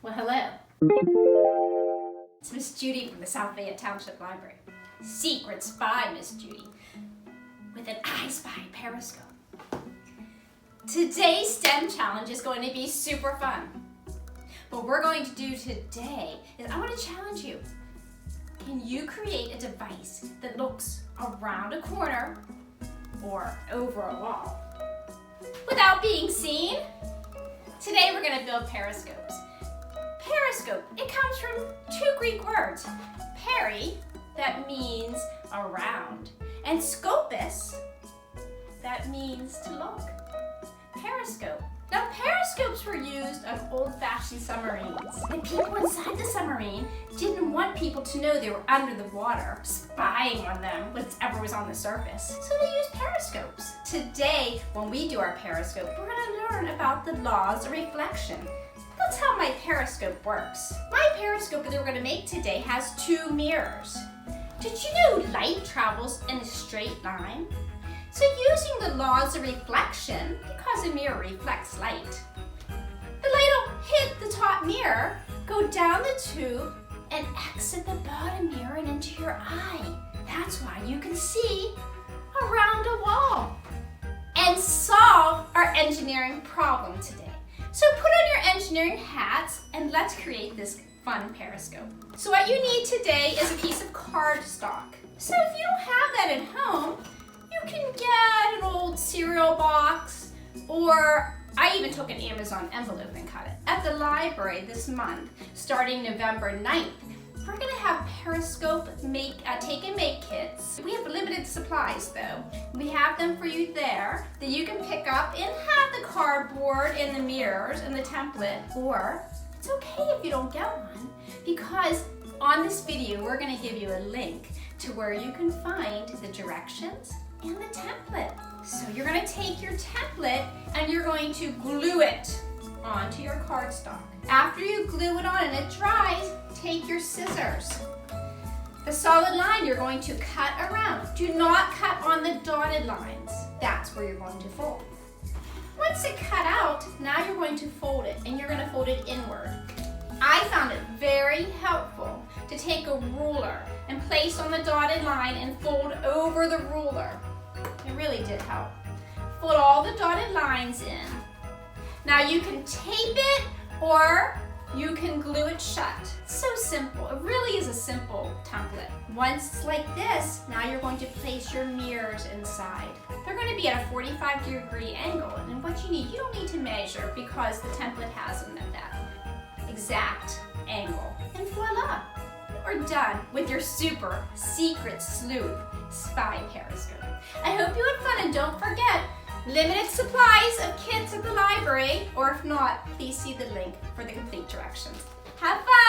Well, hello. It's Miss Judy from the South Fayette Township Library. Secret Spy Miss Judy with an I Spy Periscope. Today's STEM challenge is going to be super fun. What we're going to do today is I want to challenge you. Can you create a device that looks around a corner or over a wall without being seen? Today we're going to build periscopes. Periscope, it comes from two Greek words. Peri, that means around, and scopus, that means to look. Periscope. Now periscopes were used on old-fashioned submarines. The people inside the submarine didn't want people to know they were under the water, spying on them, whatever was on the surface. So they used periscopes. Today, when we do our periscope, we're going to learn about the laws of reflection. That's how my periscope works. My periscope that we're going to make today has two mirrors. Did you know light travels in a straight line? So using the laws of reflection, because a mirror reflects light, the light will hit the top mirror, go down the tube, and exit the bottom mirror and into your eye. That's why you can see around a wall and solve our engineering problem today. So put on your engineering hats and let's create this fun periscope. So what you need today is a piece of cardstock. So if you don't have that at home, you can get an old cereal box, or I even took an Amazon envelope and cut it. At the library this month, starting November 9th, we're gonna have Periscope take and make kits. We have limited supplies though. We have them for you there that you can pick up and have the cardboard and the mirrors and the template, or it's okay if you don't get one, because on this video we're gonna give you a link to where you can find the directions and the template. So you're gonna take your template and you're going to glue it onto your cardstock. After you glue it on and it dries, take your scissors. The solid line you're going to cut around. Do not cut on the dotted lines. That's where you're going to fold. Once it's cut out, now you're going to fold it, and you're going to fold it inward. I found it very helpful to take a ruler and place on the dotted line and fold over the ruler. It really did help. Fold all the dotted lines in. Now you can tape it or you can glue it shut. It's so simple. It really is a simple template. Once it's like this, now you're going to place your mirrors inside. They're going to be at a 45-degree angle, and what you don't need to measure because the template has them at that exact angle. And voila, you're done with your super secret sleuth spy periscope. I hope you had fun, and don't forget, limited supplies of kits at the library, or if not, please see the link for the complete directions. Have fun!